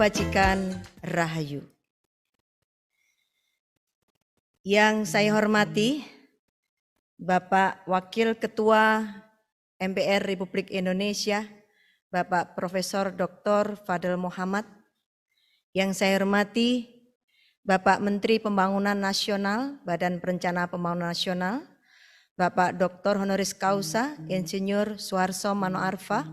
Kabajikan Rahayu. Yang saya hormati Bapak Wakil Ketua MPR Republik Indonesia, Bapak Profesor Dr. Fadel Muhammad. Yang saya hormati Bapak Menteri Pembangunan Nasional, Badan Perencanaan Pembangunan Nasional, Bapak Dr. Honoris Causa, Insinyur Suharso Manoarfa.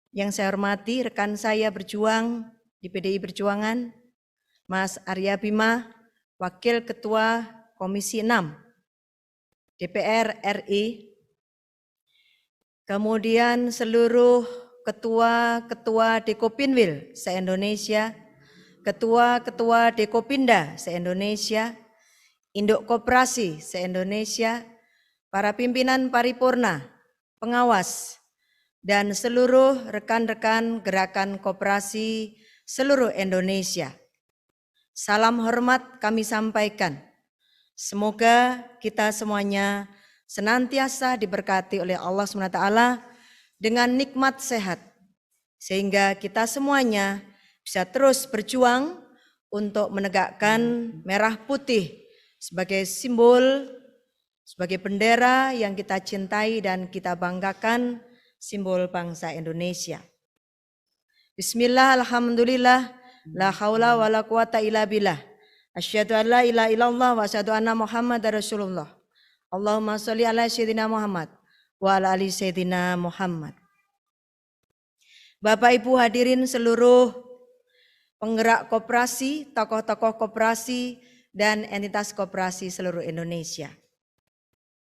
Yang saya hormati rekan saya berjuang di PDI Perjuangan, Mas Arya Bima, Wakil Ketua Komisi 6 DPR RI, kemudian seluruh ketua-ketua Dekopinwil se-Indonesia, ketua-ketua Dekopinda se-Indonesia, Induk Koperasi se-Indonesia, para pimpinan paripurna, pengawas, dan seluruh rekan-rekan gerakan koperasi seluruh Indonesia. Salam hormat kami sampaikan. Semoga kita semuanya senantiasa diberkati oleh Allah SWT dengan nikmat sehat, sehingga kita semuanya bisa terus berjuang untuk menegakkan merah putih sebagai simbol, sebagai bendera yang kita cintai dan kita banggakan, simbol bangsa Indonesia. Bismillah, alhamdulillah, la haula wa la quwata illa billah. Asyhadu an la ilaha illallah wa asyhadu anna Muhammadar Rasulullah. Allahumma sholli ala sayyidina Muhammad wa ala ali sayyidina Muhammad. Bapak Ibu hadirin seluruh penggerak koperasi, tokoh-tokoh koperasi dan entitas koperasi seluruh Indonesia.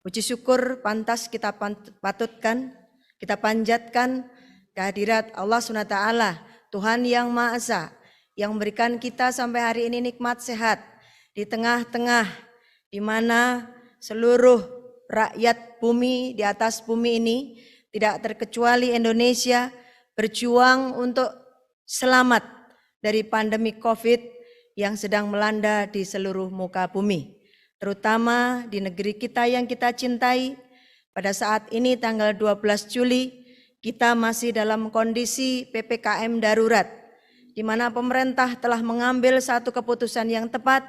Puji syukur pantas kita patutkan, kita panjatkan kehadirat Allah SWT, Tuhan yang Maha Esa, yang memberikan kita sampai hari ini nikmat sehat di tengah-tengah di mana seluruh rakyat bumi di atas bumi ini, tidak terkecuali Indonesia, berjuang untuk selamat dari pandemi COVID yang sedang melanda di seluruh muka bumi, terutama di negeri kita yang kita cintai. Pada saat ini tanggal 12 Juli kita masih dalam kondisi PPKM darurat, di mana pemerintah telah mengambil satu keputusan yang tepat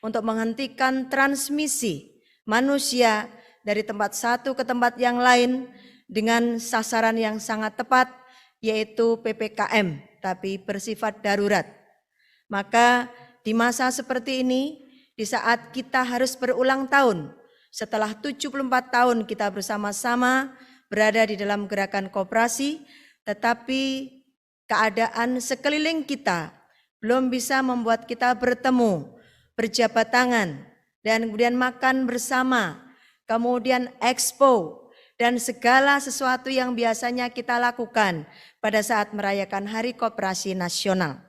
untuk menghentikan transmisi manusia dari tempat satu ke tempat yang lain dengan sasaran yang sangat tepat, yaitu PPKM, tapi bersifat darurat. Maka di masa seperti ini, di saat kita harus berulang tahun, setelah 74 tahun kita bersama-sama berada di dalam gerakan koperasi, tetapi keadaan sekeliling kita belum bisa membuat kita bertemu, berjabat tangan, dan kemudian makan bersama, kemudian expo, dan segala sesuatu yang biasanya kita lakukan pada saat merayakan Hari Koperasi Nasional.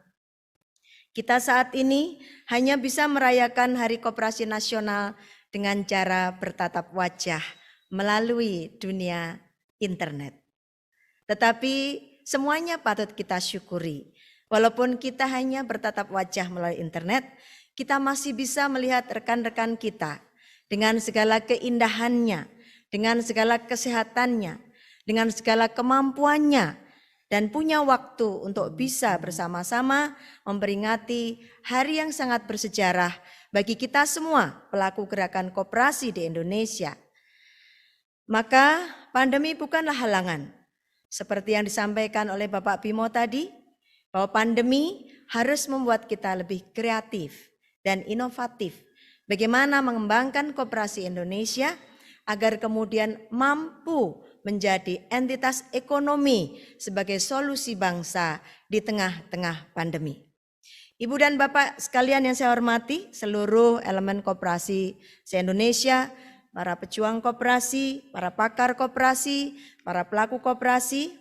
Kita saat ini hanya bisa merayakan Hari Koperasi Nasional dengan cara bertatap wajah melalui dunia internet. Tetapi semuanya patut kita syukuri. Walaupun kita hanya bertatap wajah melalui internet, kita masih bisa melihat rekan-rekan kita dengan segala keindahannya, dengan segala kesehatannya, dengan segala kemampuannya, dan punya waktu untuk bisa bersama-sama memperingati hari yang sangat bersejarah bagi kita semua pelaku gerakan koperasi di Indonesia. Maka pandemi bukanlah halangan. Seperti yang disampaikan oleh Bapak Bimo tadi, bahwa pandemi harus membuat kita lebih kreatif dan inovatif. Bagaimana mengembangkan koperasi Indonesia agar kemudian mampu menjadi entitas ekonomi sebagai solusi bangsa di tengah-tengah pandemi. Ibu dan Bapak sekalian yang saya hormati, seluruh elemen koperasi se-Indonesia, para pejuang koperasi, para pakar koperasi, para pelaku koperasi,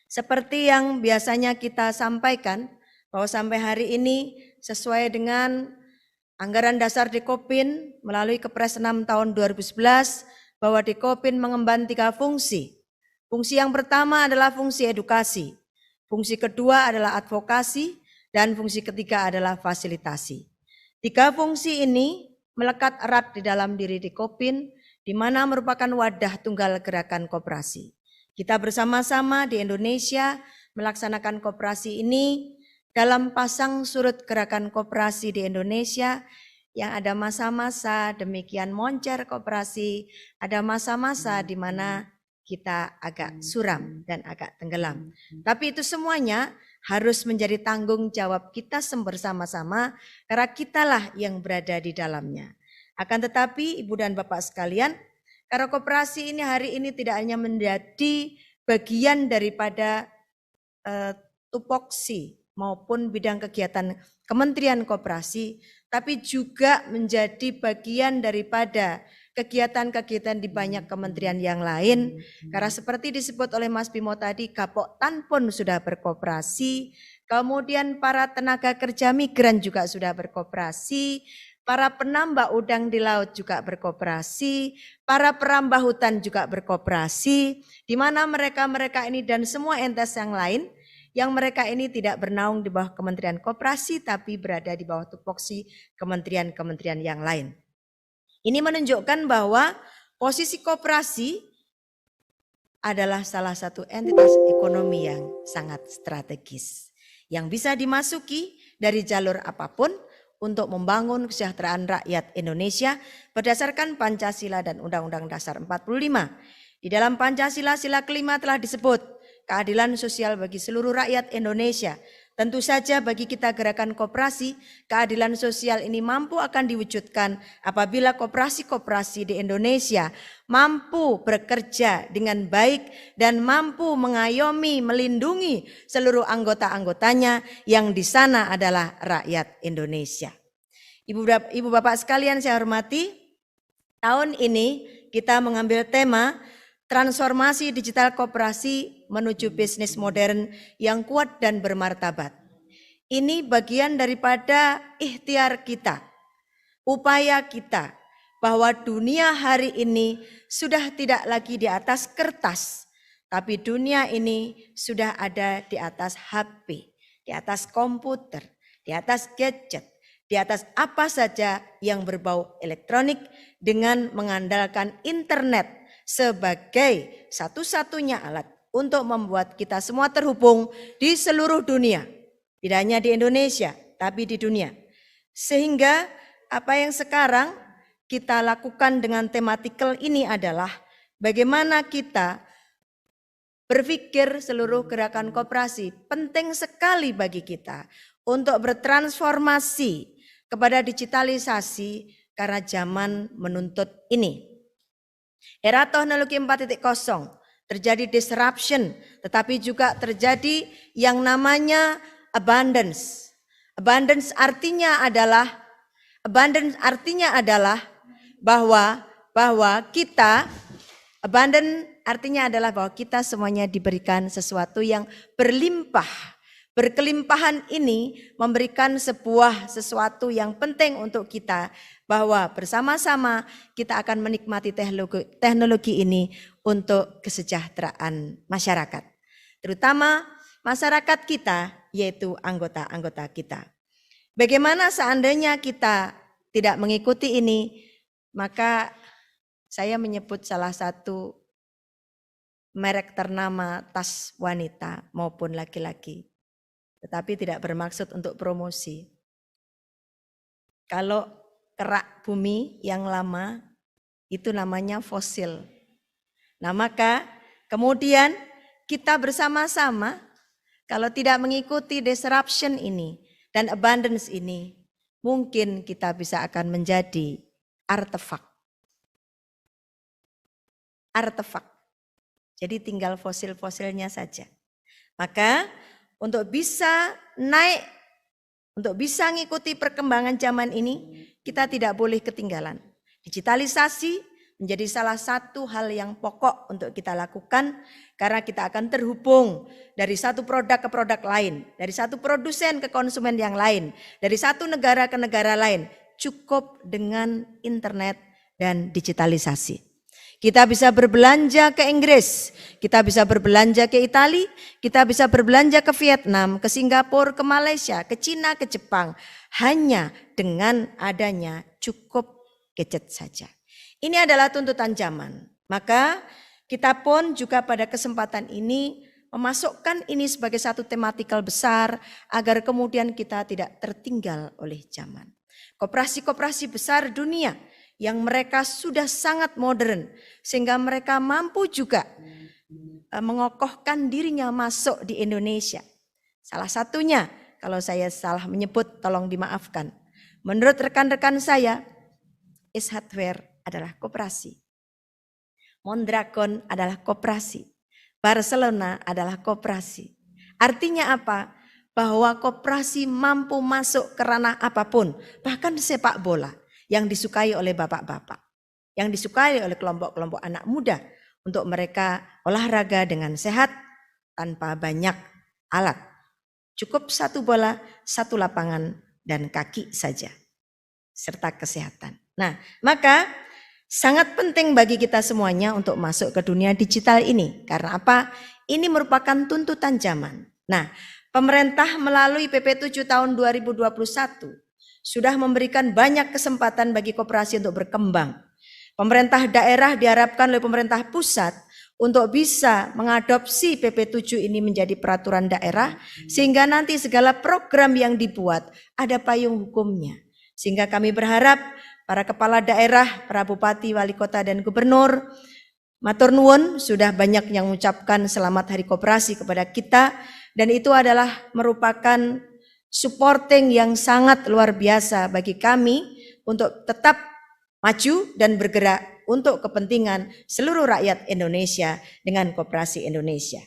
seperti yang biasanya kita sampaikan, bahwa sampai hari ini sesuai dengan anggaran dasar Dekopin melalui Kepres 6 tahun 2011, bahwa Dekopin mengemban 3 fungsi. Fungsi yang pertama adalah fungsi edukasi, fungsi kedua adalah advokasi, dan fungsi ketiga adalah fasilitasi. 3 fungsi ini melekat erat di dalam diri Dekopin, di mana merupakan wadah tunggal gerakan koperasi. Kita bersama-sama di Indonesia melaksanakan koperasi ini dalam pasang surut gerakan koperasi di Indonesia yang ada masa-masa demikian moncer koperasi, ada masa-masa di mana kita agak suram dan agak tenggelam. Tapi itu semuanya harus menjadi tanggung jawab kita bersama-sama karena kitalah yang berada di dalamnya. Akan tetapi Ibu dan Bapak sekalian, karena koperasi ini hari ini tidak hanya menjadi bagian daripada tupoksi maupun bidang kegiatan Kementerian Koperasi, tapi juga menjadi bagian daripada kegiatan-kegiatan di banyak kementerian yang lain. Karena seperti disebut oleh Mas Bimo tadi, Gapoktan pun sudah berkoperasi, kemudian para tenaga kerja migran juga sudah berkoperasi, para penambak udang di laut juga berkoperasi, para perambah hutan juga berkoperasi, di mana mereka-mereka ini dan semua entitas yang lain, yang mereka ini tidak bernaung di bawah Kementerian Koperasi tapi berada di bawah tupoksi kementerian-kementerian yang lain. Ini menunjukkan bahwa posisi koperasi adalah salah satu entitas ekonomi yang sangat strategis yang bisa dimasuki dari jalur apapun untuk membangun kesejahteraan rakyat Indonesia berdasarkan Pancasila dan Undang-Undang Dasar 45. Di dalam Pancasila sila kelima telah disebut keadilan sosial bagi seluruh rakyat Indonesia. Tentu saja bagi kita gerakan koperasi, keadilan sosial ini mampu akan diwujudkan apabila koperasi-koperasi di Indonesia mampu bekerja dengan baik dan mampu mengayomi, melindungi seluruh anggota-anggotanya yang di sana adalah rakyat Indonesia. Ibu Bapak sekalian saya hormati, tahun ini kita mengambil tema transformasi digital koperasi menuju bisnis modern yang kuat dan bermartabat. Ini bagian daripada ikhtiar kita, upaya kita bahwa dunia hari ini sudah tidak lagi di atas kertas, tapi dunia ini sudah ada di atas HP, di atas komputer, di atas gadget, di atas apa saja yang berbau elektronik dengan mengandalkan internet sebagai satu-satunya alat untuk membuat kita semua terhubung di seluruh dunia. Tidak hanya di Indonesia, tapi di dunia. Sehingga apa yang sekarang kita lakukan dengan tematikal ini adalah bagaimana kita berpikir seluruh gerakan koperasi penting sekali bagi kita untuk bertransformasi kepada digitalisasi karena zaman menuntut ini. Era teknologi 4.0 terjadi disruption, tetapi juga terjadi yang namanya abundance. Abundance artinya adalah bahwa kita semuanya diberikan sesuatu yang berlimpah. Berkelimpahan ini memberikan sesuatu yang penting untuk kita, bahwa bersama-sama kita akan menikmati teknologi ini untuk kesejahteraan masyarakat. Terutama masyarakat kita, yaitu anggota-anggota kita. Bagaimana seandainya kita tidak mengikuti ini, maka saya menyebut salah satu merek ternama tas wanita maupun laki-laki. Tetapi tidak bermaksud untuk promosi. Kalau kerak bumi yang lama itu namanya fosil. Nah maka kemudian kita bersama-sama kalau tidak mengikuti disruption ini dan abundance ini, mungkin kita bisa akan menjadi artefak. Jadi tinggal fosil-fosilnya saja. Maka untuk bisa naik, untuk bisa mengikuti perkembangan zaman ini, kita tidak boleh ketinggalan. Digitalisasi menjadi salah satu hal yang pokok untuk kita lakukan karena kita akan terhubung dari satu produk ke produk lain, dari satu produsen ke konsumen yang lain, dari satu negara ke negara lain, cukup dengan internet dan digitalisasi. Kita bisa berbelanja ke Inggris, kita bisa berbelanja ke Italia, kita bisa berbelanja ke Vietnam, ke Singapura, ke Malaysia, ke Cina, ke Jepang. Hanya dengan adanya cukup gadget saja. Ini adalah tuntutan zaman. Maka kita pun juga pada kesempatan ini memasukkan ini sebagai satu tematikal besar agar kemudian kita tidak tertinggal oleh zaman. Koperasi-koperasi besar dunia yang mereka sudah sangat modern sehingga mereka mampu juga mengokohkan dirinya masuk di Indonesia. Salah satunya, kalau saya salah menyebut tolong dimaafkan. Menurut rekan-rekan saya, Ace Hardware adalah koperasi. Mondragon adalah koperasi. Barcelona adalah koperasi. Artinya apa? Bahwa koperasi mampu masuk ke ranah apapun, bahkan sepak bola yang disukai oleh bapak-bapak, yang disukai oleh kelompok-kelompok anak muda untuk mereka olahraga dengan sehat tanpa banyak alat. Cukup satu bola, satu lapangan, dan kaki saja, serta kesehatan. Nah, maka sangat penting bagi kita semuanya untuk masuk ke dunia digital ini. Karena apa? Ini merupakan tuntutan zaman. Nah, pemerintah melalui PP 7 tahun 2021 sudah memberikan banyak kesempatan bagi koperasi untuk berkembang. Pemerintah daerah diharapkan oleh pemerintah pusat untuk bisa mengadopsi PP 7 ini menjadi peraturan daerah sehingga nanti segala program yang dibuat ada payung hukumnya. Sehingga kami berharap para kepala daerah, para bupati, wali kota dan gubernur, matur nuwun sudah banyak yang mengucapkan selamat Hari Koperasi kepada kita dan itu adalah merupakan supporting yang sangat luar biasa bagi kami untuk tetap maju dan bergerak untuk kepentingan seluruh rakyat Indonesia dengan Koperasi Indonesia.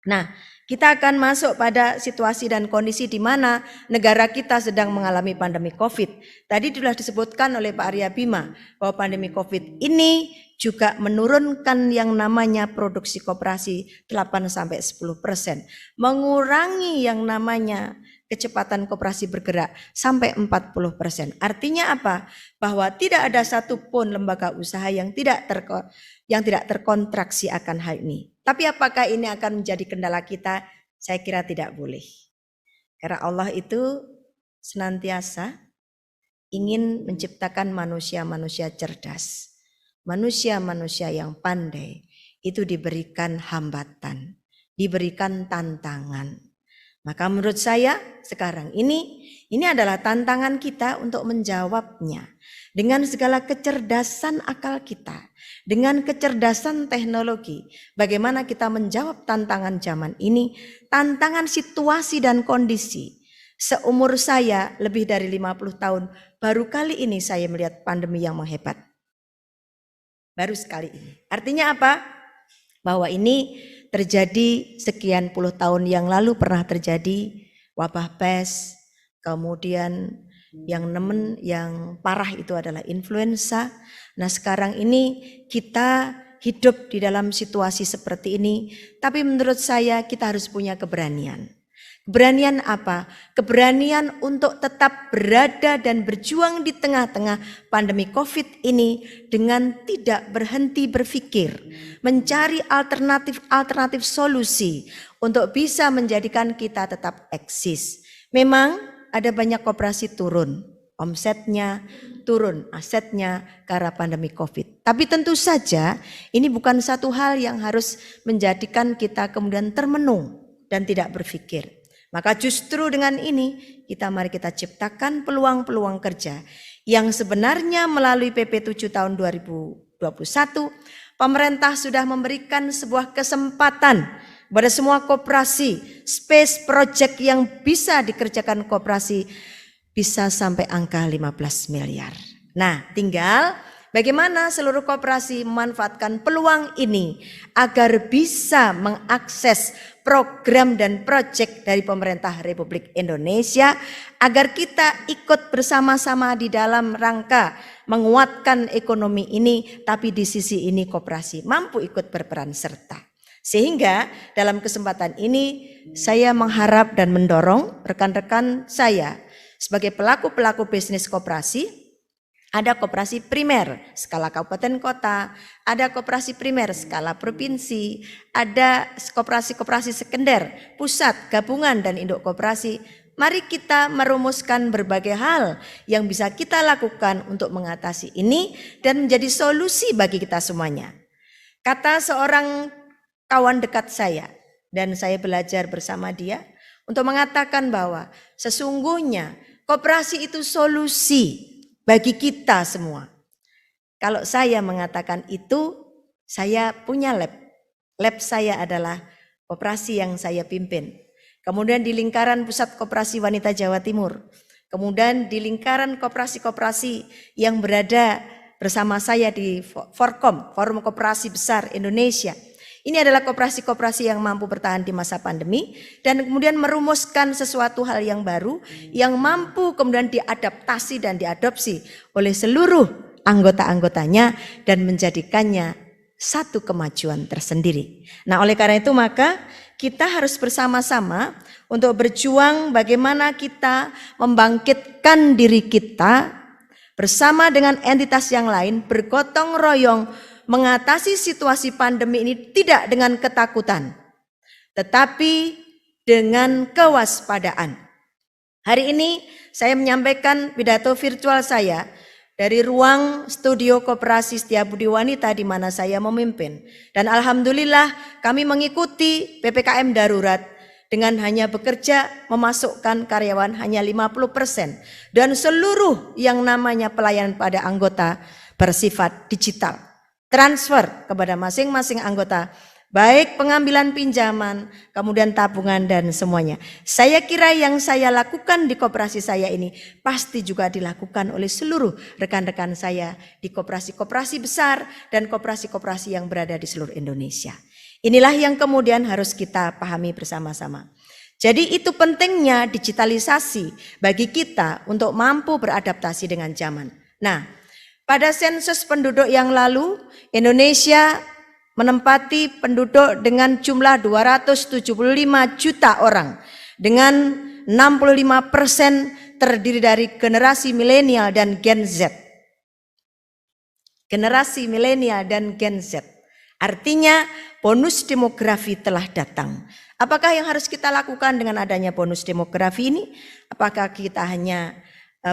Nah, kita akan masuk pada situasi dan kondisi di mana negara kita sedang mengalami pandemi COVID. Tadi sudah disebutkan oleh Pak Arya Bima bahwa pandemi COVID ini juga menurunkan yang namanya produksi koperasi 8-10%, mengurangi yang namanya kecepatan koperasi bergerak sampai 40%. Artinya apa? Bahwa tidak ada satupun lembaga usaha yang tidak terkontraksi akan hal ini. Tapi apakah ini akan menjadi kendala kita? Saya kira tidak boleh. Karena Allah itu senantiasa ingin menciptakan manusia-manusia cerdas. Manusia-manusia yang pandai itu diberikan hambatan, diberikan tantangan. Maka menurut saya sekarang ini adalah tantangan kita untuk menjawabnya. Dengan segala kecerdasan akal kita, dengan kecerdasan teknologi, bagaimana kita menjawab tantangan zaman ini, tantangan situasi dan kondisi. Seumur saya lebih dari 50 tahun, baru kali ini saya melihat pandemi yang menghebat. Baru sekali ini. Artinya apa? Bahwa ini terjadi sekian puluh tahun yang lalu pernah terjadi wabah pes, kemudian yang parah itu adalah influenza. Nah sekarang ini kita hidup di dalam situasi seperti ini, tapi menurut saya kita harus punya keberanian. Keberanian apa? Keberanian untuk tetap berada dan berjuang di tengah-tengah pandemi COVID ini dengan tidak berhenti berpikir, mencari alternatif solusi untuk bisa menjadikan kita tetap eksis. Memang ada banyak koperasi turun, omsetnya turun, asetnya karena pandemi COVID. Tapi tentu saja ini bukan satu hal yang harus menjadikan kita kemudian termenung dan tidak berpikir. Maka justru dengan ini mari kita ciptakan peluang-peluang kerja yang sebenarnya melalui PP 7 tahun 2021 pemerintah sudah memberikan sebuah kesempatan pada semua koperasi, space project yang bisa dikerjakan koperasi bisa sampai angka 15 miliar. Nah, tinggal bagaimana seluruh koperasi memanfaatkan peluang ini agar bisa mengakses program dan proyek dari pemerintah Republik Indonesia agar kita ikut bersama-sama di dalam rangka menguatkan ekonomi ini, tapi di sisi ini koperasi mampu ikut berperan serta. Sehingga dalam kesempatan ini saya mengharap dan mendorong rekan-rekan saya sebagai pelaku-pelaku bisnis koperasi. Ada koperasi primer skala kabupaten kota, ada koperasi primer skala provinsi, ada koperasi-koperasi sekunder, pusat, gabungan dan induk koperasi. Mari kita merumuskan berbagai hal yang bisa kita lakukan untuk mengatasi ini dan menjadi solusi bagi kita semuanya. Kata seorang kawan dekat saya, dan saya belajar bersama dia untuk mengatakan bahwa sesungguhnya koperasi itu solusi bagi kita semua. Kalau saya mengatakan itu, saya punya lab. Lab saya adalah koperasi yang saya pimpin. Kemudian di lingkaran Pusat Koperasi Wanita Jawa Timur. Kemudian di lingkaran koperasi-koperasi yang berada bersama saya di Forkom, Forum Koperasi Besar Indonesia. Ini adalah koperasi-koperasi yang mampu bertahan di masa pandemi dan kemudian merumuskan sesuatu hal yang baru yang mampu kemudian diadaptasi dan diadopsi oleh seluruh anggota-anggotanya dan menjadikannya satu kemajuan tersendiri. Nah, oleh karena itu maka kita harus bersama-sama untuk berjuang bagaimana kita membangkitkan diri kita bersama dengan entitas yang lain bergotong royong mengatasi situasi pandemi ini tidak dengan ketakutan, tetapi dengan kewaspadaan. Hari ini saya menyampaikan pidato virtual saya dari ruang studio Koperasi Setiabudi Wanita di mana saya memimpin. Dan alhamdulillah kami mengikuti PPKM darurat dengan hanya bekerja memasukkan karyawan hanya 50%. Dan seluruh yang namanya pelayanan pada anggota bersifat digital. Transfer kepada masing-masing anggota, baik pengambilan pinjaman, kemudian tabungan dan semuanya. Saya kira yang saya lakukan di koperasi saya ini pasti juga dilakukan oleh seluruh rekan-rekan saya di koperasi-koperasi besar dan koperasi-koperasi yang berada di seluruh Indonesia. Inilah yang kemudian harus kita pahami bersama-sama. Jadi itu pentingnya digitalisasi bagi kita untuk mampu beradaptasi dengan zaman. Nah, pada sensus penduduk yang lalu, Indonesia menempati penduduk dengan jumlah 275 juta orang. Dengan 65% terdiri dari generasi milenial dan Gen Z. Generasi milenial dan Gen Z. Artinya bonus demografi telah datang. Apakah yang harus kita lakukan dengan adanya bonus demografi ini? Apakah kita hanya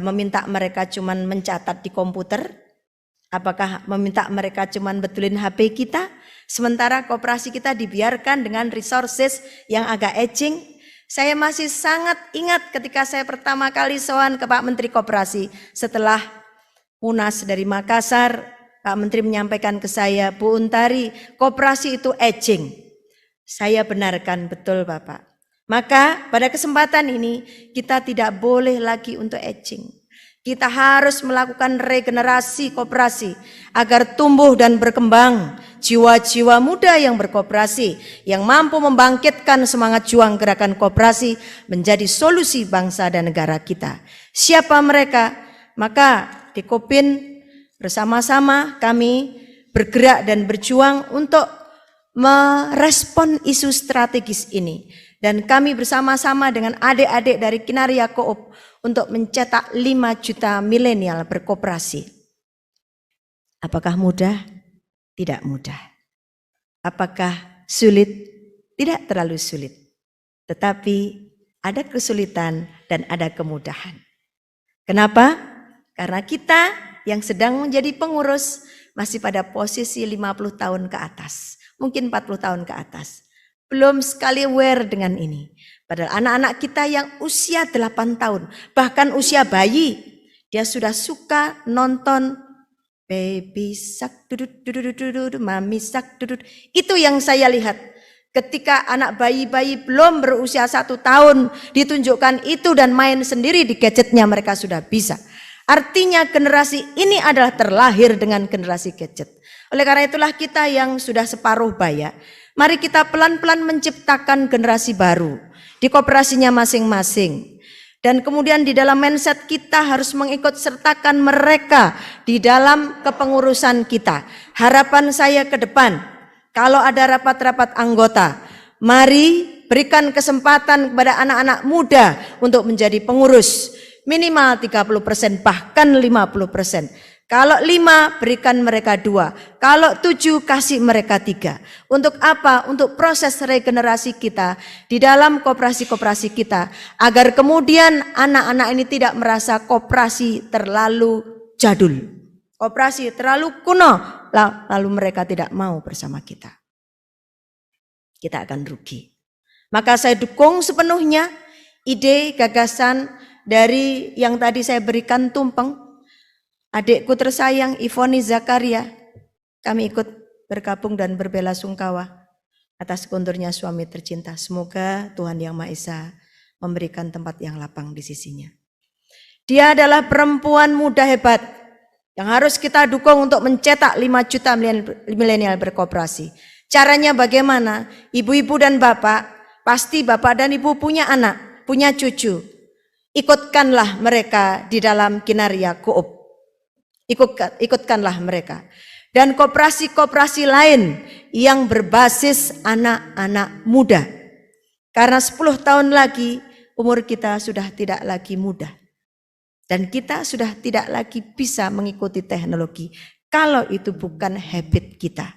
meminta mereka cuman mencatat di komputer? Apakah meminta mereka cuman betulin HP kita? Sementara koperasi kita dibiarkan dengan resources yang agak aging. Saya masih sangat ingat ketika saya pertama kali sowan ke Pak Menteri Koperasi setelah Munas dari Makassar. Pak Menteri menyampaikan ke saya, Bu Untari, koperasi itu aging. Saya benarkan betul Bapak. Maka pada kesempatan ini kita tidak boleh lagi untuk aging. Kita harus melakukan regenerasi koperasi agar tumbuh dan berkembang jiwa-jiwa muda yang berkoperasi, yang mampu membangkitkan semangat juang gerakan koperasi menjadi solusi bangsa dan negara kita. Siapa mereka? Maka di Kopin bersama-sama kami bergerak dan berjuang untuk merespon isu strategis ini. Dan kami bersama-sama dengan adik-adik dari Kinaria Koop untuk mencetak 5 juta milenial berkoperasi. Apakah mudah? Tidak mudah. Apakah sulit? Tidak terlalu sulit. Tetapi ada kesulitan dan ada kemudahan. Kenapa? Karena kita yang sedang menjadi pengurus masih pada posisi 50 tahun ke atas. Mungkin 40 tahun ke atas. Belum sekali aware dengan ini. Padahal anak-anak kita yang usia 8 tahun, bahkan usia bayi, dia sudah suka nonton baby sak dudut, mami sak dudut. Itu yang saya lihat. Ketika anak bayi-bayi belum berusia 1 tahun ditunjukkan itu dan main sendiri di gadgetnya mereka sudah bisa. Artinya generasi ini adalah terlahir dengan generasi gadget. Oleh karena itulah kita yang sudah separuh baya, mari kita pelan-pelan menciptakan generasi baru di koperasinya masing-masing. Dan kemudian di dalam mindset kita harus mengikut sertakan mereka di dalam kepengurusan kita. Harapan saya ke depan, kalau ada rapat-rapat anggota, mari berikan kesempatan kepada anak-anak muda untuk menjadi pengurus. Minimal 30%, bahkan 50%. Kalau 5 berikan mereka 2, kalau 7 kasih mereka 3. Untuk apa? Untuk proses regenerasi kita di dalam koperasi-koperasi kita. Agar kemudian anak-anak ini tidak merasa koperasi terlalu jadul. Koperasi terlalu kuno, lalu mereka tidak mau bersama kita. Kita akan rugi. Maka saya dukung sepenuhnya ide, gagasan dari yang tadi saya berikan tumpeng. Adikku tersayang Ivoni Zakaria, kami ikut bergabung dan berbelasungkawa atas kundurnya suami tercinta. Semoga Tuhan Yang Maha Esa memberikan tempat yang lapang di sisinya. Dia adalah perempuan muda hebat yang harus kita dukung untuk mencetak 5 juta milenial berkoperasi. Caranya bagaimana? Ibu-ibu dan bapak, pasti bapak dan ibu punya anak, punya cucu. Ikutkanlah mereka di dalam Kinaria Coop. Ikutkanlah mereka. Dan koperasi-koperasi lain yang berbasis anak-anak muda. Karena 10 tahun lagi umur kita sudah tidak lagi muda. Dan kita sudah tidak lagi bisa mengikuti teknologi kalau itu bukan habit kita.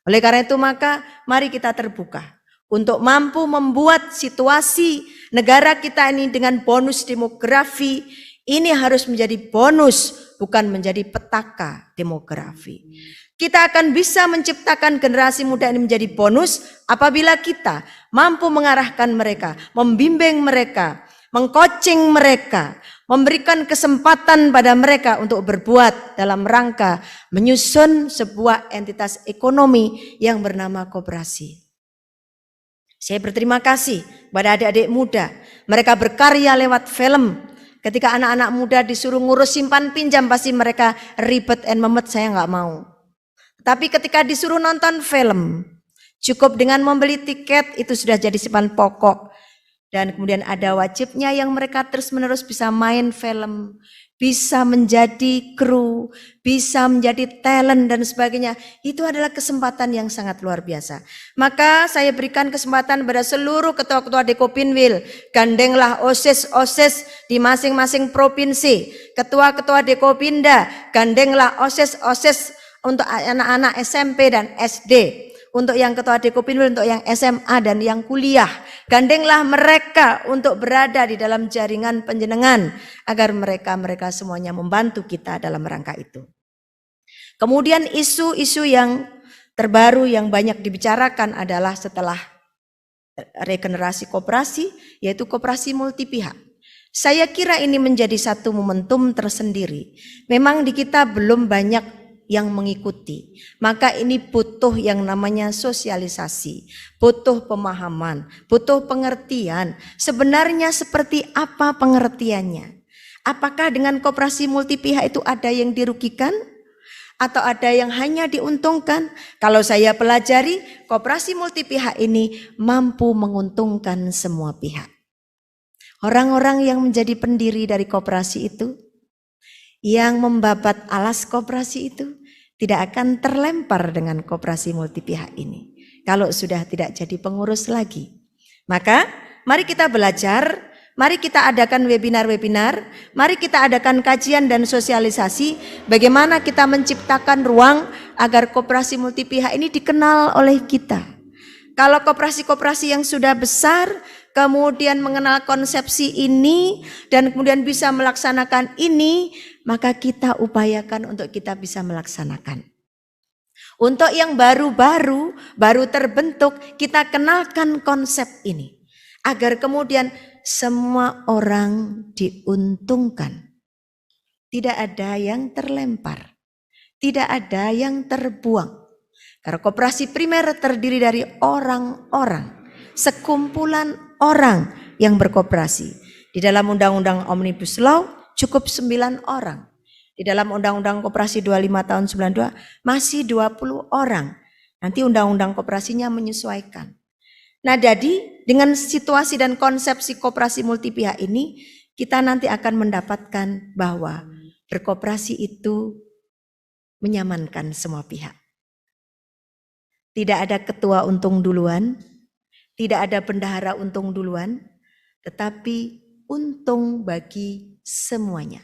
Oleh karena itu maka mari kita terbuka untuk mampu membuat situasi negara kita ini dengan bonus demografi ini harus menjadi bonus bukan menjadi petaka demografi. Kita akan bisa menciptakan generasi muda ini menjadi bonus apabila kita mampu mengarahkan mereka, membimbing mereka, mengcoaching mereka, memberikan kesempatan pada mereka untuk berbuat dalam rangka menyusun sebuah entitas ekonomi yang bernama koperasi. Saya berterima kasih pada adik-adik muda. Mereka berkarya lewat film. Ketika anak-anak muda disuruh ngurus simpan pinjam pasti mereka ribet and memet, saya nggak mau. Tapi ketika disuruh nonton film, cukup dengan membeli tiket itu sudah jadi simpan pokok. Dan kemudian ada wajibnya yang mereka terus-menerus bisa main film, bisa menjadi kru, bisa menjadi talent dan sebagainya. Itu adalah kesempatan yang sangat luar biasa. Maka saya berikan kesempatan pada seluruh ketua-ketua Dekopinwil, gandenglah OSIS-OSIS di masing-masing provinsi. Ketua-ketua Dekopinda, gandenglah OSIS-OSIS untuk anak-anak SMP dan SD. Untuk yang ketua Dekopinwil, untuk yang SMA dan yang kuliah. Gandenglah mereka untuk berada di dalam jaringan penjenengan agar mereka semuanya membantu kita dalam rangka itu. Kemudian isu-isu yang terbaru yang banyak dibicarakan adalah setelah regenerasi koperasi, yaitu koperasi multi pihak. Saya kira ini menjadi satu momentum tersendiri. Memang di kita belum banyak yang mengikuti, maka ini butuh yang namanya sosialisasi, butuh pemahaman, butuh pengertian. Sebenarnya seperti apa pengertiannya? Apakah dengan koperasi multi pihak itu ada yang dirugikan atau ada yang hanya diuntungkan? Kalau saya pelajari, koperasi multi pihak ini mampu menguntungkan semua pihak. Orang-orang yang menjadi pendiri dari koperasi itu, yang membabat alas koperasi itu tidak akan terlempar dengan koperasi multi pihak ini. Kalau sudah tidak jadi pengurus lagi. Maka mari kita belajar, mari kita adakan webinar-webinar, mari kita adakan kajian dan sosialisasi bagaimana kita menciptakan ruang agar koperasi multi pihak ini dikenal oleh kita. Kalau koperasi-koperasi yang sudah besar kemudian mengenal konsepsi ini dan kemudian bisa melaksanakan ini, maka kita upayakan untuk kita bisa melaksanakan. Untuk yang baru terbentuk, kita kenalkan konsep ini agar kemudian semua orang diuntungkan. Tidak ada yang terlempar, tidak ada yang terbuang. Karena koperasi primer terdiri dari orang-orang, sekumpulan orang yang berkoperasi. Di dalam Undang-Undang Omnibus Law cukup 9 orang. Di dalam Undang-Undang Koperasi 25 tahun 92 masih 20 orang. Nanti Undang-Undang Koperasinya menyesuaikan. Nah jadi dengan situasi dan konsepsi koperasi multi pihak ini, kita nanti akan mendapatkan bahwa berkoperasi itu menyamankan semua pihak. Tidak ada ketua untung duluan, tidak ada bendahara untung duluan, tetapi untung bagi semuanya.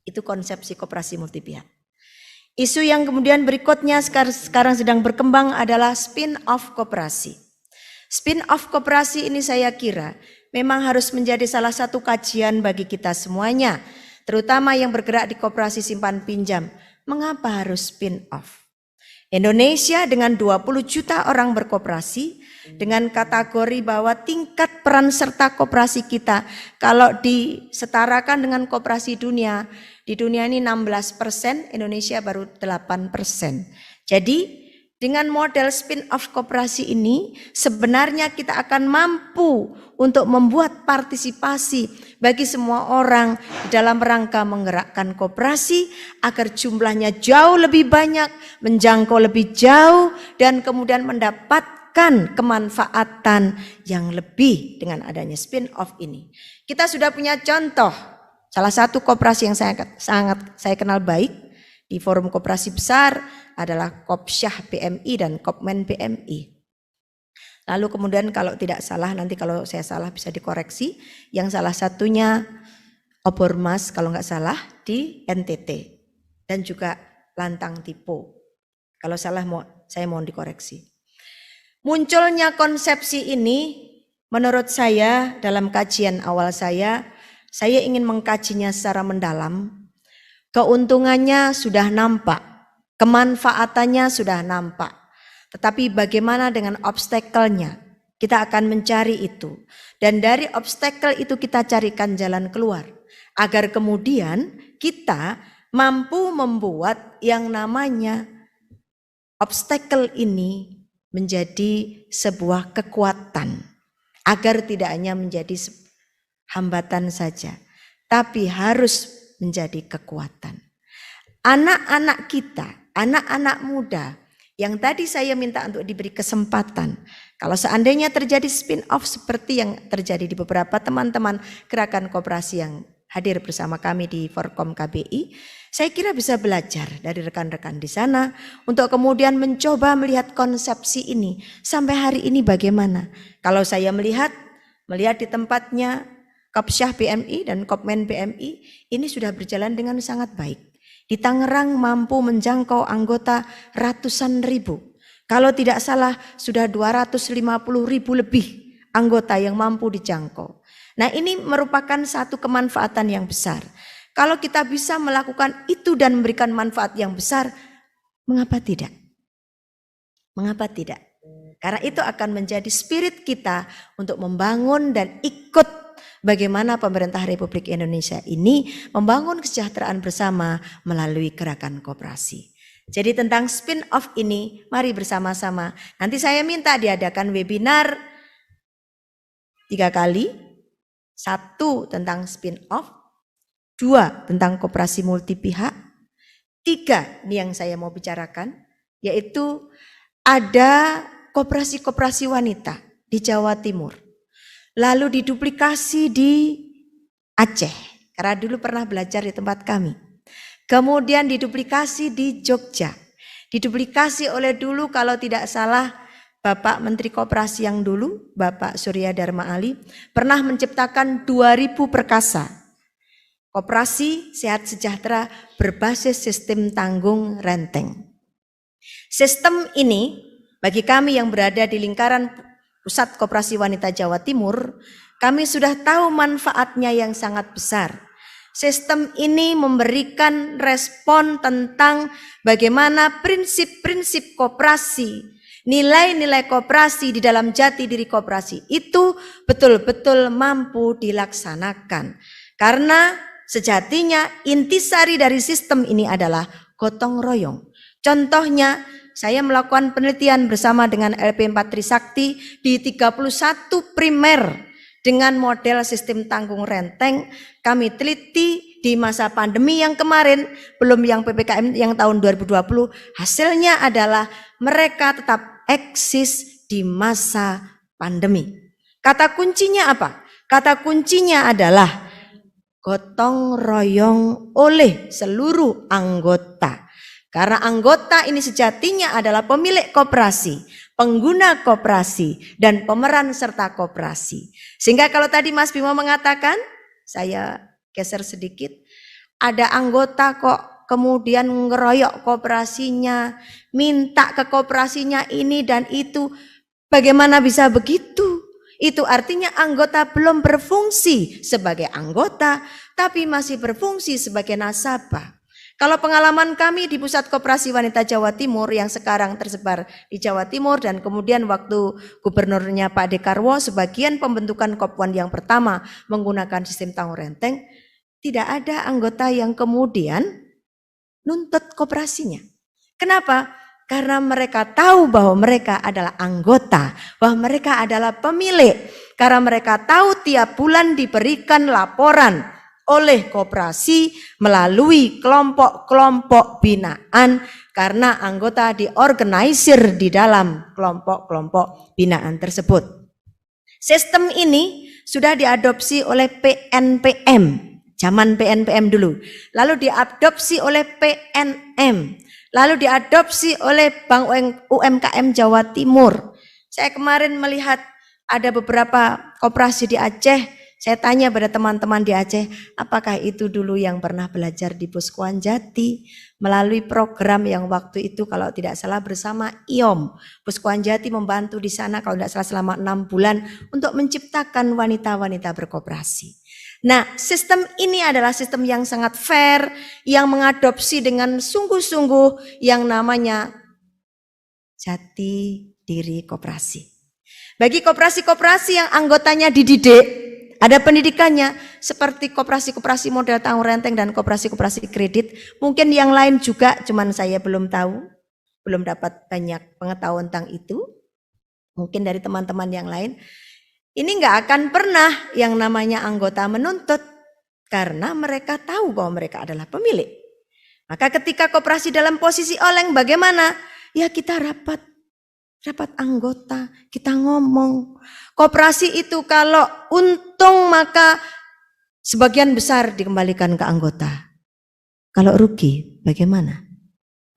Itu konsepsi koperasi multi pihak. Isu yang kemudian berikutnya sekarang sedang berkembang adalah spin-off koperasi. Spin-off koperasi ini saya kira memang harus menjadi salah satu kajian bagi kita semuanya, terutama yang bergerak di koperasi simpan pinjam. Mengapa harus spin-off? Indonesia dengan 20 juta orang berkoperasi dengan kategori bahwa tingkat peran serta koperasi kita kalau disetarakan dengan koperasi dunia, di dunia ini 16%, Indonesia baru 8%. Jadi dengan model spin-off koperasi ini sebenarnya kita akan mampu untuk membuat partisipasi bagi semua orang dalam rangka menggerakkan koperasi agar jumlahnya jauh lebih banyak, menjangkau lebih jauh dan kemudian mendapatkan kemanfaatan yang lebih dengan adanya spin-off ini. Kita sudah punya contoh, salah satu koperasi yang sangat saya kenal baik di forum koperasi besar adalah Kopsyah PMI dan Kopmen PMI. Lalu kemudian kalau tidak salah, nanti kalau saya salah bisa dikoreksi, yang salah satunya Obormas kalau nggak salah di NTT dan juga Lantang Tipo. Kalau salah saya mohon dikoreksi. Munculnya konsepsi ini menurut saya dalam kajian awal saya ingin mengkajinya secara mendalam. Keuntungannya sudah nampak, kemanfaatannya sudah nampak. Tetapi bagaimana dengan obstacle-nya? Kita akan mencari itu. Dan dari obstacle itu kita carikan jalan keluar. Agar kemudian kita mampu membuat yang namanya obstacle ini menjadi sebuah kekuatan. Agar tidak hanya menjadi hambatan saja. Tapi harus menjadi kekuatan. Anak-anak kita, anak-anak muda yang tadi saya minta untuk diberi kesempatan. Kalau seandainya terjadi spin-off seperti yang terjadi di beberapa teman-teman gerakan koperasi yang hadir bersama kami di Forkom KBI, saya kira bisa belajar dari rekan-rekan di sana untuk kemudian mencoba melihat konsepsi ini sampai hari ini bagaimana. Kalau saya melihat di tempatnya Kopsyah PMI dan Kopmen PMI ini sudah berjalan dengan sangat baik. Di Tangerang mampu menjangkau anggota ratusan ribu. Kalau tidak salah sudah 250.000 lebih anggota yang mampu dijangkau. Nah ini merupakan satu kemanfaatan yang besar. Kalau kita bisa melakukan itu dan memberikan manfaat yang besar, mengapa tidak? Mengapa tidak? Karena itu akan menjadi spirit kita untuk membangun dan ikut bagaimana pemerintah Republik Indonesia ini membangun kesejahteraan bersama melalui gerakan koperasi. Jadi tentang spin-off ini, mari bersama-sama. Nanti saya minta diadakan webinar 3 kali. 1 tentang spin-off, 2 tentang koperasi multi pihak, 3 ini yang saya mau bicarakan, yaitu ada koperasi-koperasi wanita di Jawa Timur. Lalu diduplikasi di Aceh, karena dulu pernah belajar di tempat kami. Kemudian diduplikasi di Jogja. Diduplikasi oleh dulu kalau tidak salah Bapak Menteri Koperasi yang dulu, Bapak Surya Dharma Ali, pernah menciptakan 2000 perkasa. Koperasi sehat sejahtera berbasis sistem tanggung renteng. Sistem ini bagi kami yang berada di lingkaran Pusat Koperasi Wanita Jawa Timur, kami sudah tahu manfaatnya yang sangat besar. Sistem ini memberikan respon tentang bagaimana prinsip-prinsip koperasi, nilai-nilai koperasi di dalam jati diri koperasi itu betul-betul mampu dilaksanakan. Karena sejatinya intisari dari sistem ini adalah gotong royong. Contohnya, saya melakukan penelitian bersama dengan LP4 Trisakti di 31 primer dengan model sistem tanggung renteng. Kami teliti di masa pandemi yang kemarin, belum yang PPKM yang tahun 2020. Hasilnya adalah mereka tetap eksis di masa pandemi. Kata kuncinya apa? Kata kuncinya adalah gotong royong oleh seluruh anggota. Karena anggota ini sejatinya adalah pemilik koperasi, pengguna koperasi, dan pemeran serta koperasi. Sehingga kalau tadi Mas Bimo mengatakan, saya geser sedikit, ada anggota kok kemudian ngeroyok koperasinya, minta ke koperasinya ini dan itu. Bagaimana bisa begitu? Itu artinya anggota belum berfungsi sebagai anggota, tapi masih berfungsi sebagai nasabah. Kalau pengalaman kami di Pusat Koperasi Wanita Jawa Timur yang sekarang tersebar di Jawa Timur dan kemudian waktu gubernurnya Pak Dekarwo, sebagian pembentukan Kopwan yang pertama menggunakan sistem tanggung renteng, tidak ada anggota yang kemudian nuntut koperasinya. Kenapa? Karena mereka tahu bahwa mereka adalah anggota, bahwa mereka adalah pemilik. Karena mereka tahu tiap bulan diberikan laporan oleh koperasi melalui kelompok-kelompok binaan karena anggota diorganisir di dalam kelompok-kelompok binaan tersebut. Sistem ini sudah diadopsi oleh PNPM, zaman PNPM dulu, lalu diadopsi oleh PNM, lalu diadopsi oleh Bank UMKM Jawa Timur. Saya kemarin melihat ada beberapa koperasi di Aceh. Saya tanya pada teman-teman di Aceh, apakah itu dulu yang pernah belajar di Puskuan Jati melalui program yang waktu itu kalau tidak salah bersama IOM. Puskuan Jati membantu di sana kalau tidak salah selama 6 bulan untuk menciptakan wanita-wanita berkoperasi. Nah, sistem ini adalah sistem yang sangat fair, yang mengadopsi dengan sungguh-sungguh yang namanya jati diri koperasi. Bagi koperasi-koperasi yang anggotanya dididik, ada pendidikannya seperti koperasi-koperasi model tanggung renteng dan koperasi-koperasi kredit. Mungkin yang lain juga, cuman saya belum tahu, belum dapat banyak pengetahuan tentang itu. Mungkin dari teman-teman yang lain. Ini nggak akan pernah yang namanya anggota menuntut karena mereka tahu bahwa mereka adalah pemilik. Maka ketika koperasi dalam posisi oleng bagaimana? Ya kita rapat anggota, kita ngomong. Koperasi itu kalau untung maka sebagian besar dikembalikan ke anggota. Kalau rugi bagaimana?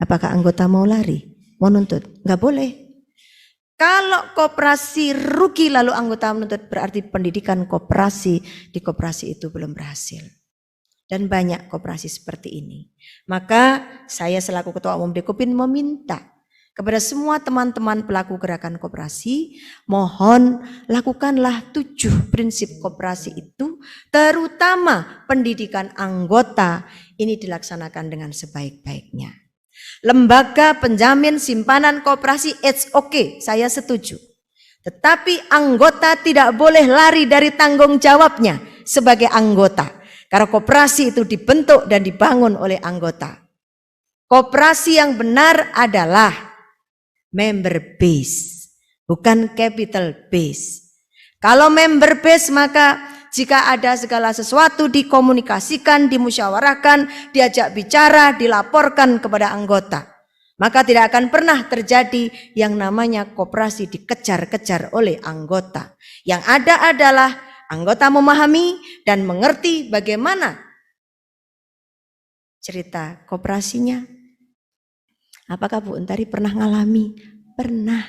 Apakah anggota mau lari? Mau nuntut? Enggak boleh. Kalau koperasi rugi lalu anggota menuntut berarti pendidikan koperasi di koperasi itu belum berhasil. Dan banyak koperasi seperti ini. Maka saya selaku Ketua Umum Dekopin meminta kepada semua teman-teman pelaku gerakan koperasi, mohon lakukanlah 7 prinsip koperasi itu, terutama pendidikan anggota ini dilaksanakan dengan sebaik-baiknya. Lembaga penjamin simpanan koperasi, it's okay, saya setuju. Tetapi anggota tidak boleh lari dari tanggung jawabnya sebagai anggota. Karena koperasi itu dibentuk dan dibangun oleh anggota. Koperasi yang benar adalah member base, bukan capital base. Kalau member base maka jika ada segala sesuatu dikomunikasikan, dimusyawarahkan, diajak bicara, dilaporkan kepada anggota. Maka tidak akan pernah terjadi yang namanya koperasi dikejar-kejar oleh anggota. Yang ada adalah anggota memahami dan mengerti bagaimana cerita koperasinya. Apakah Bu Untari pernah ngalami? Pernah.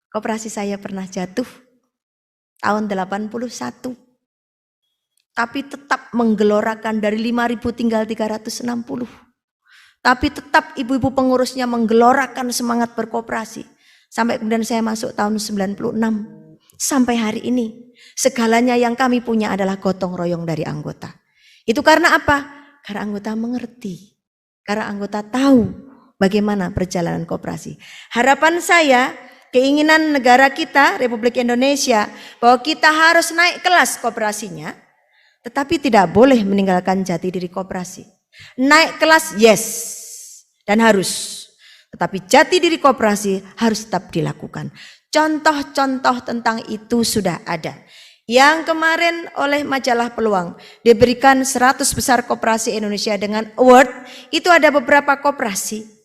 Koperasi saya pernah jatuh tahun 81. Tapi tetap menggelorakan dari 5.000 tinggal 360. Tapi tetap ibu-ibu pengurusnya menggelorakan semangat berkoperasi. Sampai kemudian saya masuk tahun 96. Sampai hari ini segalanya yang kami punya adalah gotong royong dari anggota. Itu karena apa? Karena anggota mengerti. Karena anggota tahu bagaimana perjalanan koperasi. Harapan saya, keinginan negara kita, Republik Indonesia, bahwa kita harus naik kelas koperasinya, tetapi tidak boleh meninggalkan jati diri koperasi. Naik kelas yes, dan harus. Tetapi jati diri koperasi harus tetap dilakukan. Contoh-contoh tentang itu sudah ada. Yang kemarin oleh majalah Peluang diberikan 100 besar koperasi Indonesia dengan award, itu ada beberapa koperasi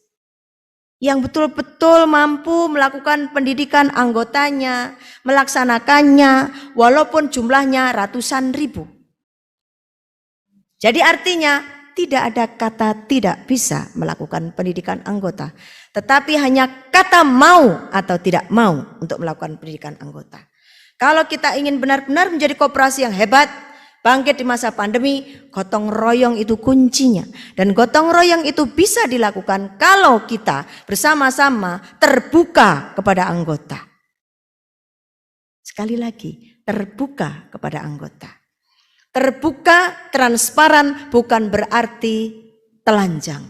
yang betul-betul mampu melakukan pendidikan anggotanya, melaksanakannya, walaupun jumlahnya ratusan ribu. Jadi artinya tidak ada kata tidak bisa melakukan pendidikan anggota, tetapi hanya kata mau atau tidak mau untuk melakukan pendidikan anggota. Kalau kita ingin benar-benar menjadi koperasi yang hebat, bangkit di masa pandemi, gotong royong itu kuncinya. Dan gotong royong itu bisa dilakukan kalau kita bersama-sama terbuka kepada anggota. Sekali lagi, terbuka kepada anggota. Terbuka, transparan bukan berarti telanjang.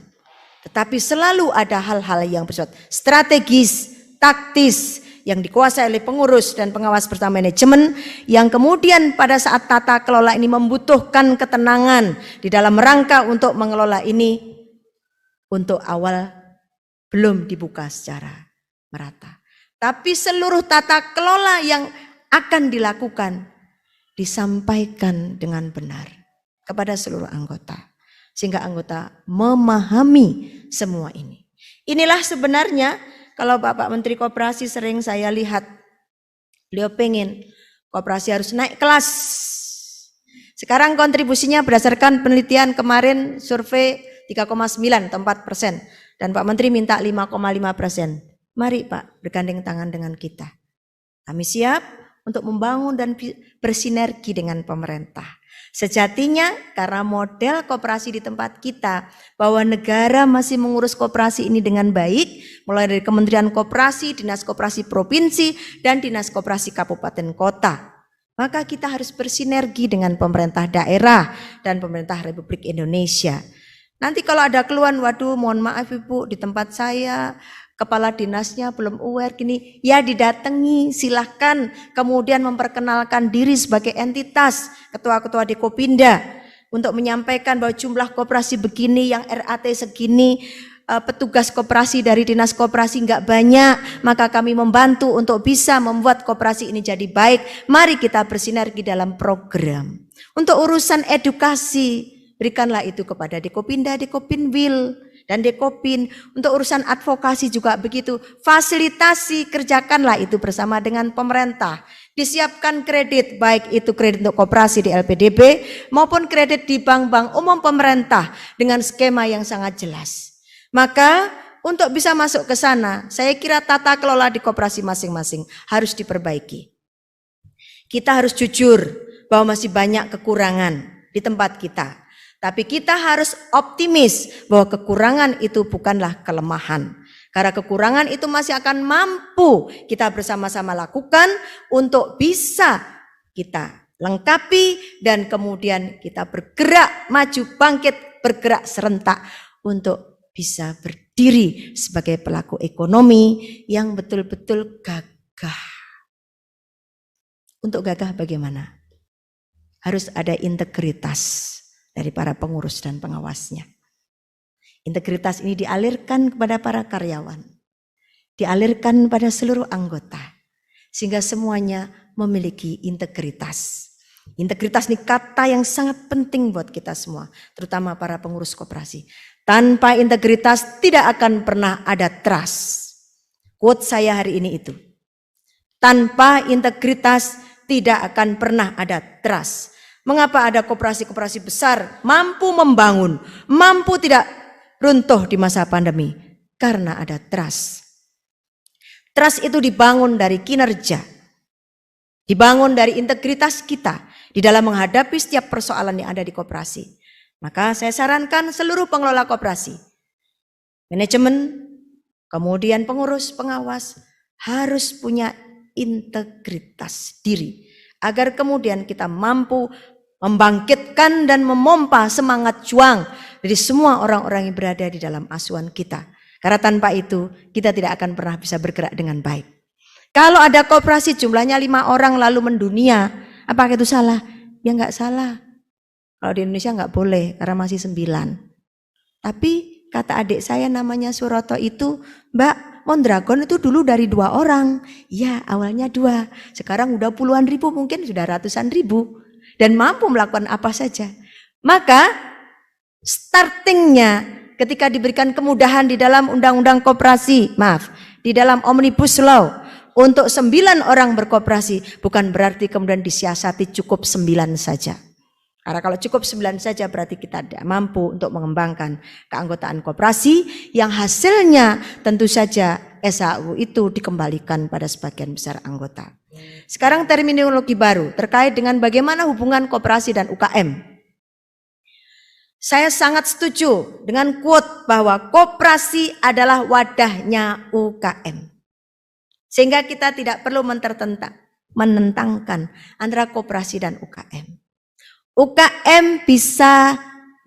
Tetapi selalu ada hal-hal yang bersifat strategis, taktis, yang dikuasai oleh pengurus dan pengawas bersama manajemen, yang kemudian pada saat tata kelola ini membutuhkan ketenangan di dalam rangka untuk mengelola ini, untuk awal belum dibuka secara merata. Tapi seluruh tata kelola yang akan dilakukan disampaikan dengan benar kepada seluruh anggota, sehingga anggota memahami semua ini. Inilah sebenarnya kalau Bapak Menteri Koperasi sering saya lihat, beliau pengen koperasi harus naik kelas. Sekarang kontribusinya berdasarkan penelitian kemarin survei 3,9 atau 4%. Dan Pak Menteri minta 5,5%. Mari Pak bergandeng tangan dengan kita. Kami siap untuk membangun dan bersinergi dengan pemerintah. Sejatinya karena model koperasi di tempat kita, bahwa negara masih mengurus koperasi ini dengan baik, mulai dari Kementerian Koperasi, Dinas Koperasi Provinsi, dan Dinas Koperasi Kabupaten Kota. Maka kita harus bersinergi dengan pemerintah daerah dan pemerintah Republik Indonesia. Nanti kalau ada keluhan, waduh mohon maaf Ibu, di tempat saya kepala dinasnya belum aware gini, ya didatangi, silahkan kemudian memperkenalkan diri sebagai entitas ketua-ketua Dekopinda untuk menyampaikan bahwa jumlah koperasi begini, yang RAT segini, petugas koperasi dari dinas koperasi nggak banyak, maka kami membantu untuk bisa membuat koperasi ini jadi baik. Mari kita bersinergi dalam program. Untuk urusan edukasi, berikanlah itu kepada Dekopinda, Dekopinwil, dan Dekopin. Untuk urusan advokasi juga begitu, fasilitasi, kerjakanlah itu bersama dengan pemerintah. Disiapkan kredit, baik itu kredit untuk koperasi di LPDB maupun kredit di bank-bank umum pemerintah dengan skema yang sangat jelas. Maka untuk bisa masuk ke sana, saya kira tata kelola di koperasi masing-masing harus diperbaiki. Kita harus jujur bahwa masih banyak kekurangan di tempat kita. Tapi kita harus optimis bahwa kekurangan itu bukanlah kelemahan. Karena kekurangan itu masih akan mampu kita bersama-sama lakukan untuk bisa kita lengkapi dan kemudian kita bergerak maju, bangkit, bergerak serentak untuk bisa berdiri sebagai pelaku ekonomi yang betul-betul gagah. Untuk gagah bagaimana? Harus ada integritas dari para pengurus dan pengawasnya. Integritas ini dialirkan kepada para karyawan, dialirkan pada seluruh anggota, sehingga semuanya memiliki integritas. Integritas ini kata yang sangat penting buat kita semua, terutama para pengurus koperasi. Tanpa integritas tidak akan pernah ada trust. Quote saya hari ini itu. Tanpa integritas tidak akan pernah ada trust. Mengapa ada koperasi-koperasi besar mampu membangun, mampu tidak runtuh di masa pandemi? Karena ada trust. Trust itu dibangun dari kinerja, dibangun dari integritas kita di dalam menghadapi setiap persoalan yang ada di koperasi. Maka saya sarankan seluruh pengelola koperasi, manajemen, kemudian pengurus, pengawas harus punya integritas diri. Agar kemudian kita mampu membangkitkan dan memompa semangat juang dari semua orang-orang yang berada di dalam asuhan kita. Karena tanpa itu kita tidak akan pernah bisa bergerak dengan baik. Kalau ada koperasi jumlahnya 5 orang lalu mendunia, apakah itu salah? Ya enggak salah. Kalau di Indonesia enggak boleh karena masih 9. Tapi kata adik saya namanya Suroto itu, Mbak, Mondragon itu dulu dari 2 orang. Ya awalnya 2, sekarang udah puluhan ribu, mungkin sudah ratusan ribu. Dan mampu melakukan apa saja. Maka startingnya ketika diberikan kemudahan di dalam undang-undang koperasi, di dalam Omnibus Law untuk 9 orang berkoperasi, bukan berarti kemudian disiasati cukup 9 saja. Karena kalau cukup 9 saja berarti kita tidak mampu untuk mengembangkan keanggotaan koperasi yang hasilnya tentu saja SHU itu dikembalikan pada sebagian besar anggota. Sekarang terminologi baru terkait dengan bagaimana hubungan koperasi dan UKM. Saya sangat setuju dengan quote bahwa koperasi adalah wadahnya UKM. Sehingga kita tidak perlu menentangkan antara koperasi dan UKM. UKM bisa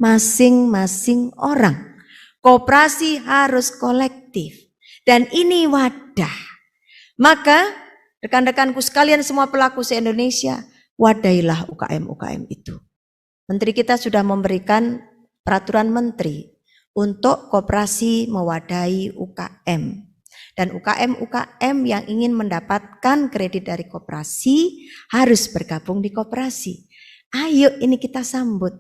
masing-masing orang. Koperasi harus kolektif. Dan ini wadah. Maka rekan-rekanku sekalian semua pelaku se-Indonesia, wadailah UKM-UKM itu. Menteri kita sudah memberikan peraturan menteri untuk koperasi mewadahi UKM. Dan UKM-UKM yang ingin mendapatkan kredit dari koperasi harus bergabung di koperasi. Ayo ini kita sambut.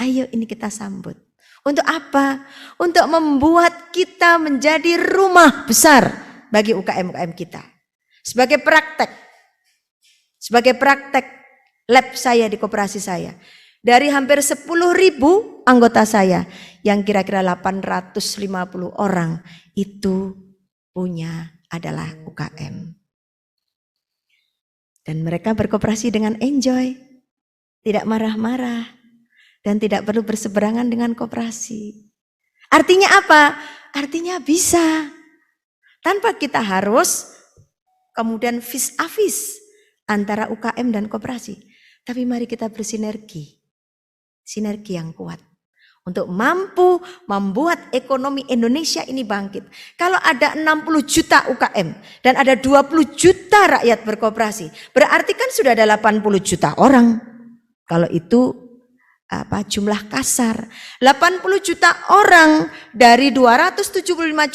Ayo ini kita sambut. Untuk apa? Untuk membuat kita menjadi rumah besar bagi UKM-UKM kita. Sebagai praktek lab saya di koperasi saya. Dari hampir 10.000 anggota saya yang kira-kira 850 orang itu punya adalah UKM. Dan mereka berkoperasi dengan enjoy, tidak marah-marah, dan tidak perlu berseberangan dengan koperasi. Artinya apa? Artinya bisa. Tanpa kita harus kemudian vis-a-vis antara UKM dan koperasi. Tapi mari kita bersinergi. Sinergi yang kuat. Untuk mampu membuat ekonomi Indonesia ini bangkit. Kalau ada 60 juta UKM dan ada 20 juta rakyat berkoperasi. Berarti kan sudah ada 80 juta orang. Kalau itu jumlah kasar. 80 juta orang dari 275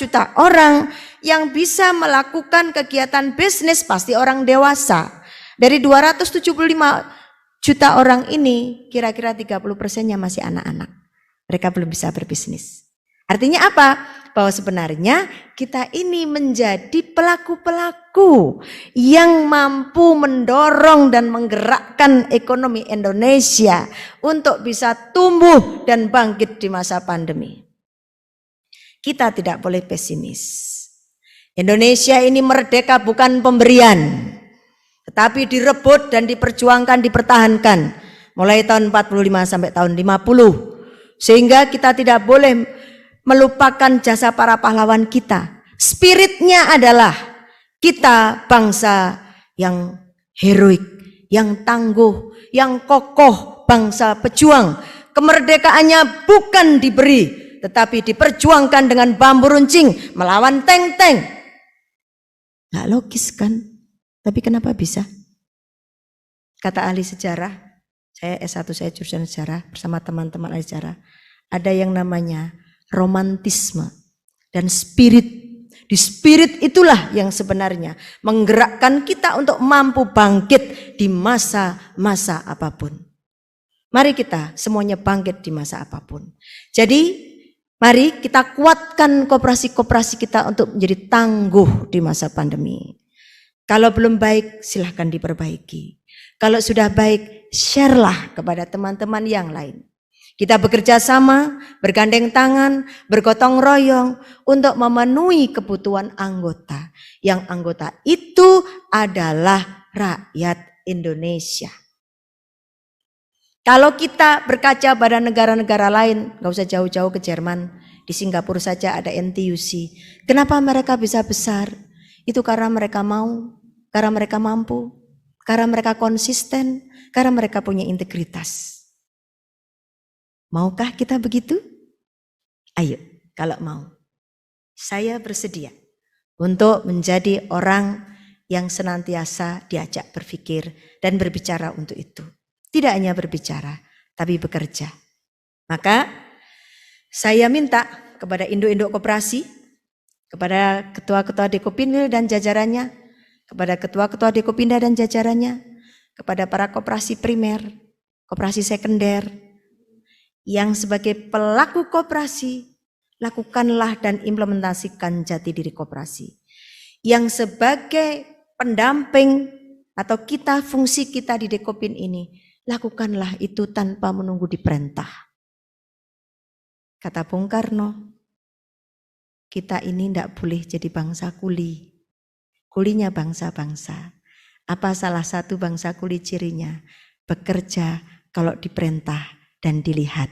juta orang yang bisa melakukan kegiatan bisnis pasti orang dewasa. Dari 275 juta orang ini kira-kira 30%-nya masih anak-anak. Mereka belum bisa berbisnis. Artinya apa? Bahwa sebenarnya kita ini menjadi pelaku-pelaku yang mampu mendorong dan menggerakkan ekonomi Indonesia untuk bisa tumbuh dan bangkit di masa pandemi. Kita tidak boleh pesimis. Indonesia ini merdeka bukan pemberian, tetapi direbut dan diperjuangkan, dipertahankan mulai tahun 45 sampai tahun 50. Sehingga kita tidak boleh melupakan jasa para pahlawan kita. Spiritnya adalah kita bangsa yang heroik, yang tangguh, yang kokoh, bangsa pejuang. Kemerdekaannya bukan diberi, tetapi diperjuangkan dengan bambu runcing melawan tank-tank. Nggak logis kan? Tapi kenapa bisa? Kata ahli sejarah, saya S1, saya jurusan sejarah bersama teman-teman ahli sejarah. Ada yang namanya romantisme dan spirit. Di spirit itulah yang sebenarnya menggerakkan kita untuk mampu bangkit di masa-masa apapun. Mari kita semuanya bangkit di masa apapun. Jadi mari kita kuatkan koperasi-koperasi kita untuk menjadi tangguh di masa pandemi. Kalau belum baik silahkan diperbaiki. Kalau sudah baik, share-lah kepada teman-teman yang lain. Kita bekerja sama, bergandeng tangan, bergotong royong untuk memenuhi kebutuhan anggota. Yang anggota itu adalah rakyat Indonesia. Kalau kita berkaca pada negara-negara lain, gak usah jauh-jauh ke Jerman, di Singapura saja ada NTUC. Kenapa mereka bisa besar? Itu karena mereka mau, karena mereka mampu, karena mereka konsisten, karena mereka punya integritas. Maukah kita begitu? Ayo, kalau mau. Saya bersedia untuk menjadi orang yang senantiasa diajak berpikir dan berbicara untuk itu. Tidak hanya berbicara, tapi bekerja. Maka saya minta kepada induk-induk koperasi, kepada ketua-ketua Dekopinil dan jajarannya, kepada ketua-ketua Dekopinda dan jajarannya, kepada para koperasi primer, koperasi sekunder, yang sebagai pelaku koperasi, lakukanlah dan implementasikan jati diri koperasi. Yang sebagai pendamping atau kita, fungsi kita di Dekopin ini, lakukanlah itu tanpa menunggu diperintah. Kata Bung Karno, kita ini tidak boleh jadi bangsa kuli. Kulinya bangsa-bangsa. Apa salah satu bangsa kuli cirinya? Bekerja kalau diperintah dan dilihat.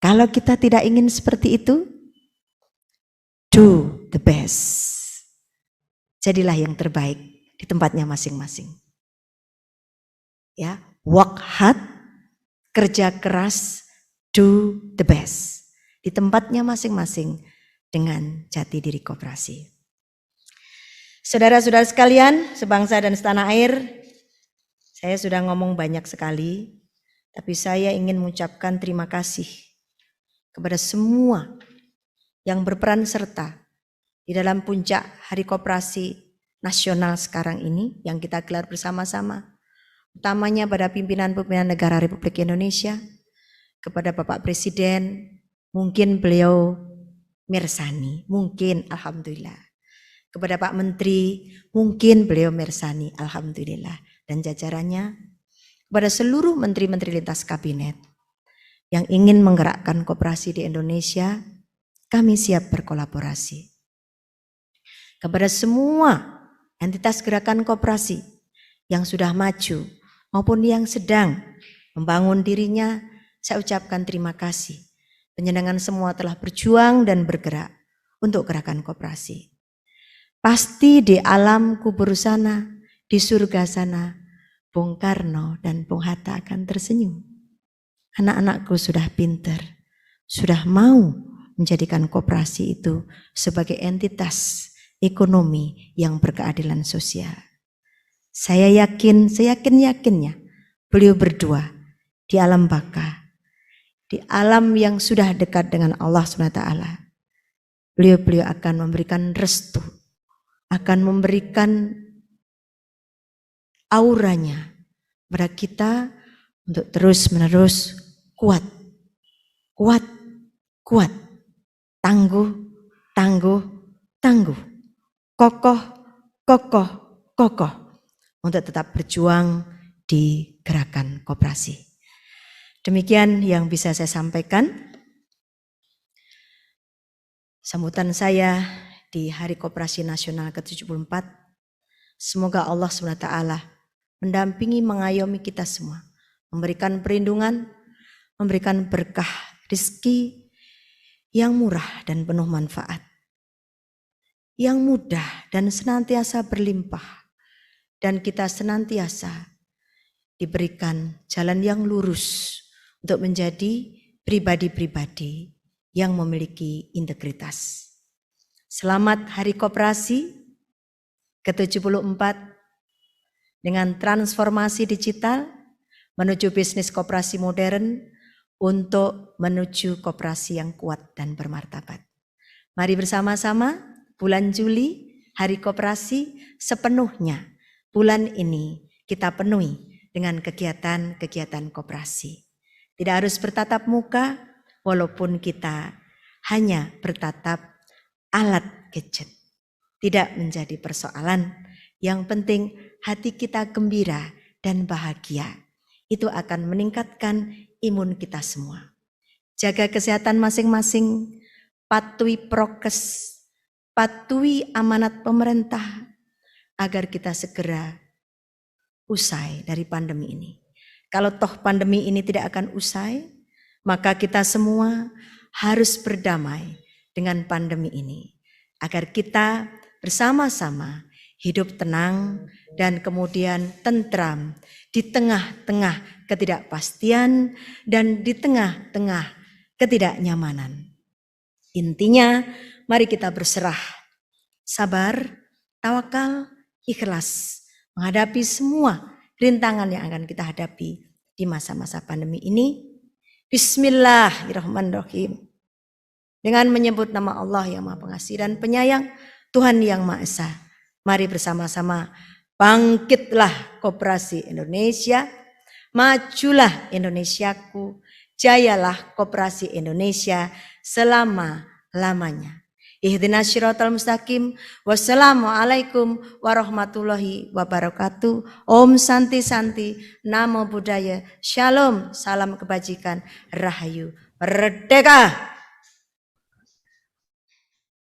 Kalau kita tidak ingin seperti itu, do the best. Jadilah yang terbaik di tempatnya masing-masing. Ya, work hard, kerja keras, do the best. Di tempatnya masing-masing dengan jati diri koperasi. Saudara-saudara sekalian, sebangsa dan setanah air, saya sudah ngomong banyak sekali, tapi saya ingin mengucapkan terima kasih kepada semua yang berperan serta di dalam puncak Hari Koperasi Nasional sekarang ini yang kita gelar bersama-sama. Utamanya pada pimpinan-pimpinan negara Republik Indonesia, kepada Bapak Presiden, mungkin beliau mirsani, mungkin alhamdulillah. Kepada Pak Menteri, mungkin beliau mirsani, alhamdulillah. Dan jajarannya, kepada seluruh menteri-menteri lintas kabinet yang ingin menggerakkan koperasi di Indonesia, kami siap berkolaborasi. Kepada semua entitas gerakan koperasi yang sudah maju maupun yang sedang membangun dirinya, saya ucapkan terima kasih. Penjenengan semua telah berjuang dan bergerak untuk gerakan koperasi. Pasti di alam kubur sana, di surga sana, Bung Karno dan Bung Hatta akan tersenyum. Anak-anakku sudah pinter, sudah mau menjadikan koperasi itu sebagai entitas ekonomi yang berkeadilan sosial. Saya yakin, seyakin-yakinnya beliau berdua di alam baka, di alam yang sudah dekat dengan Allah SWT. Beliau akan memberikan restu, akan memberikan auranya pada kita untuk terus-menerus kuat, tangguh, kokoh untuk tetap berjuang di gerakan koperasi. Demikian yang bisa saya sampaikan. Sambutan saya di Hari Koperasi Nasional ke-74. Semoga Allah SWT mendampingi, mengayomi kita semua, memberikan perlindungan, memberikan berkah rezeki yang murah dan penuh manfaat, yang mudah dan senantiasa berlimpah, dan kita senantiasa diberikan jalan yang lurus untuk menjadi pribadi-pribadi yang memiliki integritas. Selamat Hari Koperasi ke-74 dengan transformasi digital menuju bisnis koperasi modern untuk menuju koperasi yang kuat dan bermartabat. Mari bersama-sama bulan Juli, Hari Koperasi sepenuhnya bulan ini kita penuhi dengan kegiatan-kegiatan koperasi. Tidak harus bertatap muka, walaupun kita hanya bertatap alat gadget. Tidak menjadi persoalan, yang penting hati kita gembira dan bahagia. Itu akan meningkatkan imun kita semua. Jaga kesehatan masing-masing, patuhi prokes, patuhi amanat pemerintah, agar kita segera usai dari pandemi ini. Kalau toh pandemi ini tidak akan usai, maka kita semua harus berdamai dengan pandemi ini. Agar kita bersama-sama hidup tenang dan kemudian tentram di tengah-tengah ketidakpastian dan di tengah-tengah ketidaknyamanan. Intinya, mari kita berserah, sabar, tawakal, ikhlas menghadapi semua rintangan yang akan kita hadapi di masa-masa pandemi ini. Bismillahirrahmanirrahim. Dengan menyebut nama Allah yang Maha Pengasih dan Penyayang, Tuhan yang Maha Esa. Mari bersama-sama bangkitlah koperasi Indonesia, majulah Indonesiaku, jayalah koperasi Indonesia selama-lamanya. Ihdinas syiratal mustaqim. Wassalamualaikum warahmatullahi wabarakatuh. Om Santi Santi, Namo Buddhaya, Shalom, salam kebajikan, Rahayu, Merdeka.